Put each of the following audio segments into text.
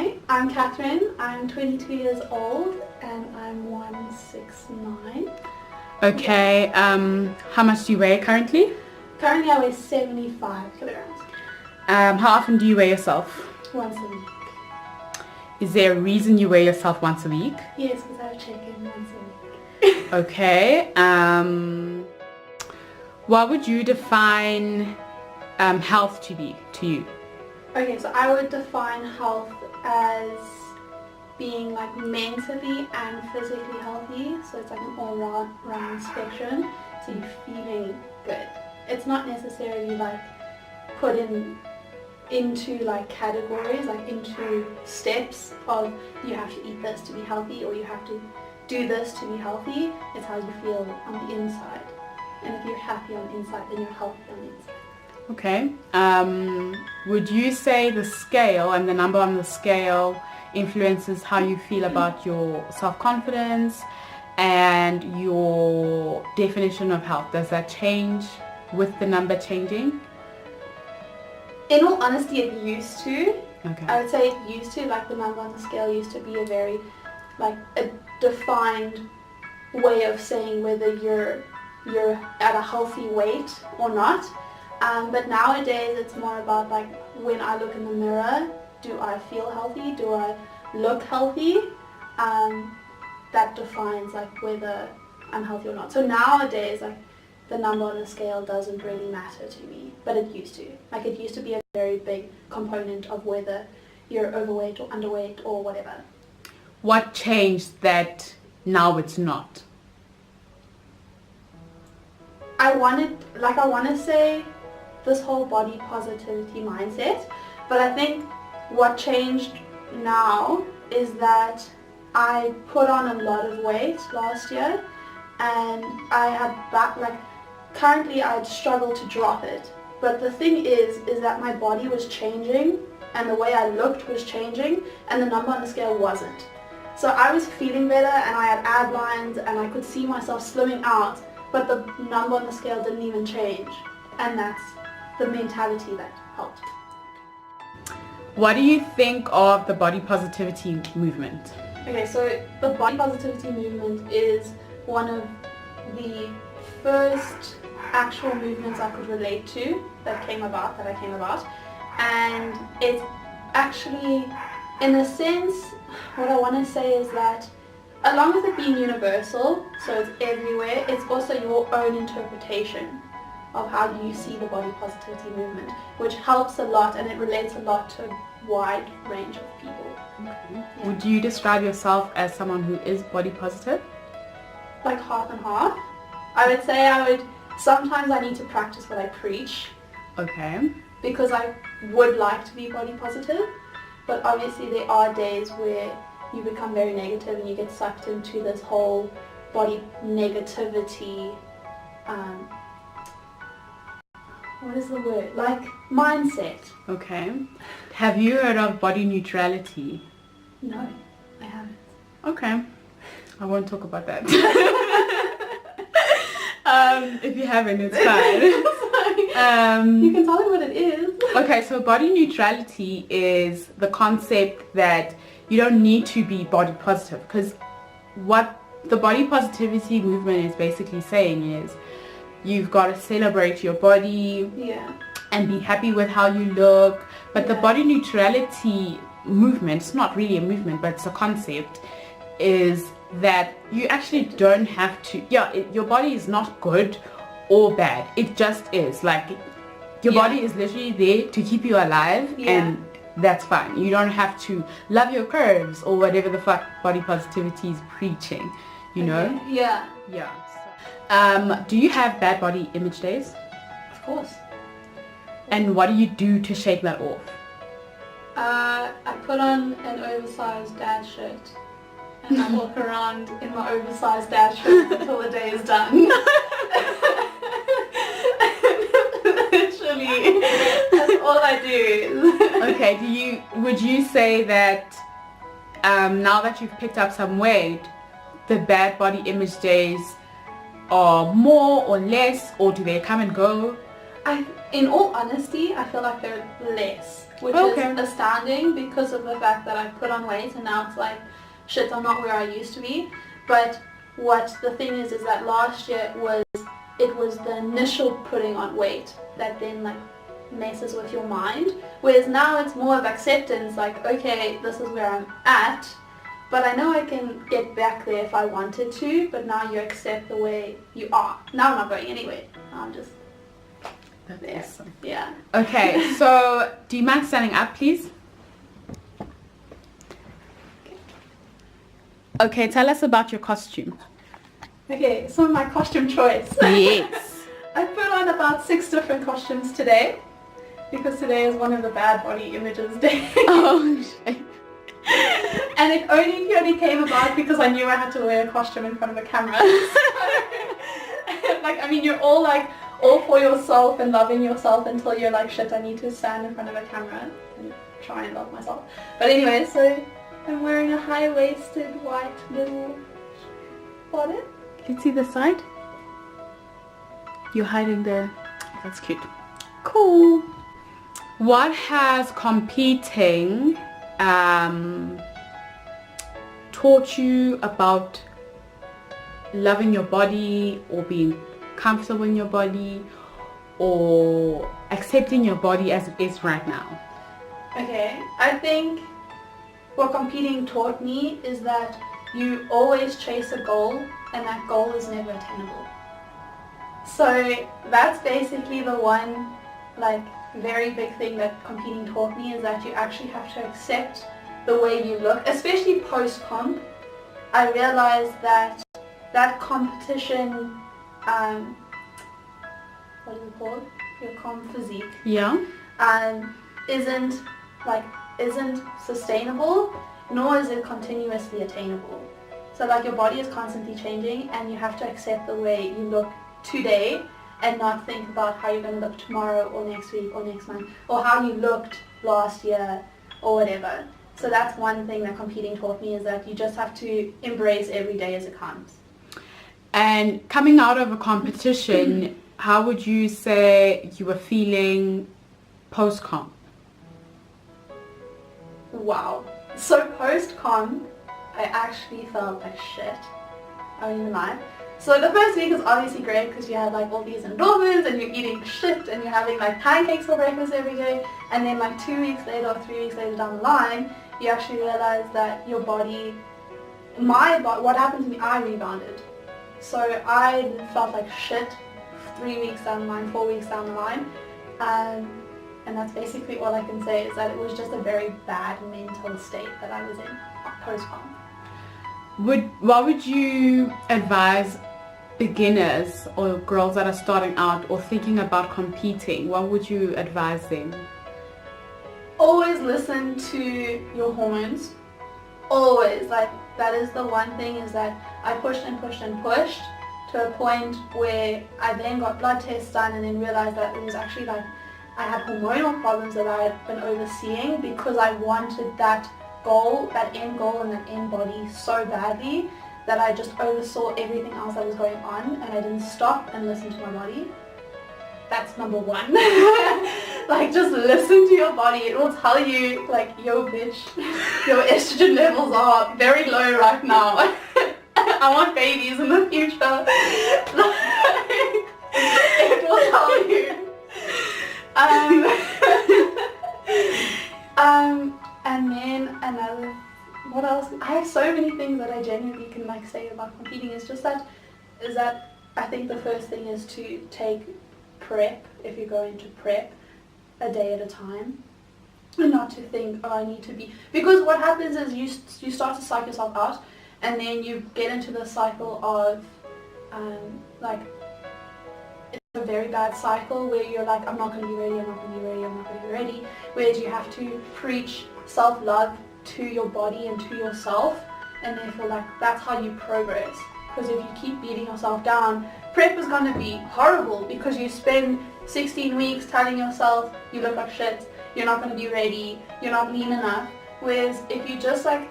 Hi, I'm Catherine. I'm 22 years old and I'm 169. Okay, how much do you weigh currently? Currently I weigh 75 kilograms. How often do you weigh yourself? Once a week. Is there a reason you weigh yourself once a week? Yes, because I check in once a week. Okay, what would you define health to be to you? Okay, so I would define health as being like mentally and physically healthy. So it's like an all-round spectrum. So you're feeling good. It's not necessarily like put into like categories, like into steps of you have to eat this to be healthy or you have to do this to be healthy. It's how you feel on the inside. And if you're happy on the inside, then you're healthy on the inside. Okay, would you say the scale and the number on the scale influences how you feel about your self-confidence and your definition of health? Does that change with the number changing? In all honesty, it used to. Okay. I would say it used to, like the number on the scale used to be a very, like a defined way of saying whether you're at a healthy weight or not. But nowadays it's more about like when I look in the mirror, do I feel healthy? Do I look healthy? That defines like whether I'm healthy or not. So nowadays like the number on the scale doesn't really matter to me, but it used to. Like it used to be a very big component of whether you're overweight or underweight or whatever. What changed that now it's not? I want to say this whole body positivity mindset, but I think what changed now is that I put on a lot of weight last year and I had currently I'd struggled to drop it, but the thing is that my body was changing and the way I looked was changing and the number on the scale wasn't. So I was feeling better and I had ab lines and I could see myself slimming out, but the number on the scale didn't even change, and that's the mentality that helped. What do you think of the body positivity movement? Okay, so the body positivity movement is one of the first actual movements I could relate to that I came about, and it's actually, in a sense, what I want to say is that along with it being universal, so it's everywhere, it's also your own interpretation of how you see the body positivity movement, which helps a lot and it relates a lot to a wide range of people. Okay. Yeah. Would you describe yourself as someone who is body positive? Like half and half. I would say sometimes I need to practice what I preach. Okay. Because I would like to be body positive, but obviously there are days where you become very negative and you get sucked into this whole body negativity, what is the word? Like mindset. Okay. Have you heard of body neutrality? No, I haven't. Okay. I won't talk about that. If you haven't, it's fine. You can tell me what it is. Okay, so body neutrality is the concept that you don't need to be body positive, because what the body positivity movement is basically saying is you've got to celebrate your body, yeah, and be happy with how you look. But yeah, the body neutrality movement, it's not really a movement, but it's a concept, is that you actually don't have to, your body is not good or bad, it just is. Like your body is literally there to keep you alive, and that's fine. You don't have to love your curves or whatever the fuck body positivity is preaching, you know? Yeah. Do you have bad body image days? Of course. And what do you do to shake that off? I put on an oversized dad shirt and I walk around in my oversized dad shirt until the day is done. Literally, that's all I do. Okay, would you say that now that you've picked up some weight, the bad body image days are more or less, or do they come and go? in all honesty, I feel like they're less, which Okay. is astounding because of the fact that I put on weight and now it's like, shit, I'm not where I used to be. But what the thing is that last year it was the initial putting on weight that then like messes with your mind, whereas now it's more of acceptance, like, okay, this is where I'm at, but I know I can get back there if I wanted to, but now you accept the way you are. Now I'm not going anywhere. I'm just there. Awesome. Yeah. Okay, so do you mind standing up, please? Okay, tell us about your costume. Okay, so my costume choice. Yes. I put on about 6 different costumes today, because today is one of the bad body images day. Oh, shit. And it only purely came about because I knew I had to wear a costume in front of a camera. Like, I mean, you're all like, all for yourself and loving yourself until you're like, shit, I need to stand in front of a camera and try and love myself. But anyway, so I'm wearing a high-waisted white little bodice. Let's see the side. You're hiding there. That's cute. Cool. What has competing taught you about loving your body or being comfortable in your body or accepting your body as it is right now? Okay, I think what competing taught me is that you always chase a goal and that goal is never attainable. So that's basically the one like very big thing that competing taught me, is that you actually have to accept the way you look, especially post-comp. I realized that that competition, what is it called? Your comp physique. Yeah. Isn't sustainable, nor is it continuously attainable. So like your body is constantly changing and you have to accept the way you look today and not think about how you're going to look tomorrow or next week or next month or how you looked last year or whatever. So that's one thing that competing taught me, is that you just have to embrace every day as it comes. And coming out of a competition, how would you say you were feeling post-comp? Wow. So post-comp, I actually felt like shit. I won't even lie. So the first week is obviously great because you have like all these endorphins and you're eating shit and you're having like pancakes for breakfast every day, and then like 2 weeks later or 3 weeks later down the line, you actually realize that your body, what happened to me, I rebounded. So I felt like shit 3 weeks down the line, 4 weeks down the line, and that's basically all I can say, is that it was just a very bad mental state that I was in post-comp. What would you advise beginners or girls that are starting out or thinking about competing? What would you advise them? Always listen to your hormones. Always. Like, that is the one thing, is that I pushed and pushed and pushed to a point where I then got blood tests done and then realized that it was actually like I had hormonal problems that I had been overseeing because I wanted that goal, that end goal and that end body so badly that I just oversaw everything else that was going on and I didn't stop and listen to my body. That's number one. Like, just listen to your body. It will tell you, like, yo bitch, your estrogen levels are very low right now. I want babies in the future. It will tell you. And then another, what else? I have so many things that I genuinely can like say about competing. It's just that, I think the first thing is to take prep, if you're going to prep, a day at a time. And not to think, oh, I need to be, because what happens is you start to psych yourself out and then you get into the cycle of like, a very bad cycle where you're like, I'm not going to be ready, I'm not going to be ready, I'm not going to be ready, whereas you have to preach self-love to your body and to yourself, and therefore like that's how you progress. Because if you keep beating yourself down, prep is going to be horrible because you spend 16 weeks telling yourself you look like shit, you're not going to be ready, you're not lean enough, whereas if you just like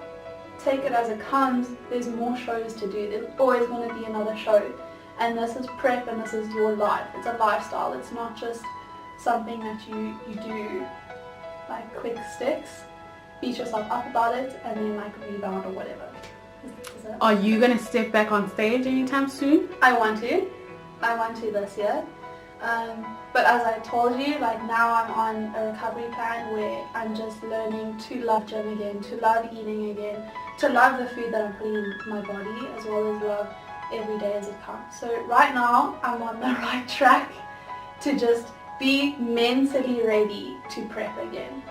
take it as it comes, there's more shows to do, there's always going to be another show. And this is prep and this is your life. It's a lifestyle. It's not just something that you do, like quick sticks, beat yourself up about it, and then like rebound or whatever. Is that... Are you gonna step back on stage anytime soon? I want to this year. But as I told you, like now I'm on a recovery plan where I'm just learning to love gym again, to love eating again, to love the food that I'm putting in my body, as well as love every day as it comes. So right now I'm on the right track to just be mentally ready to prep again.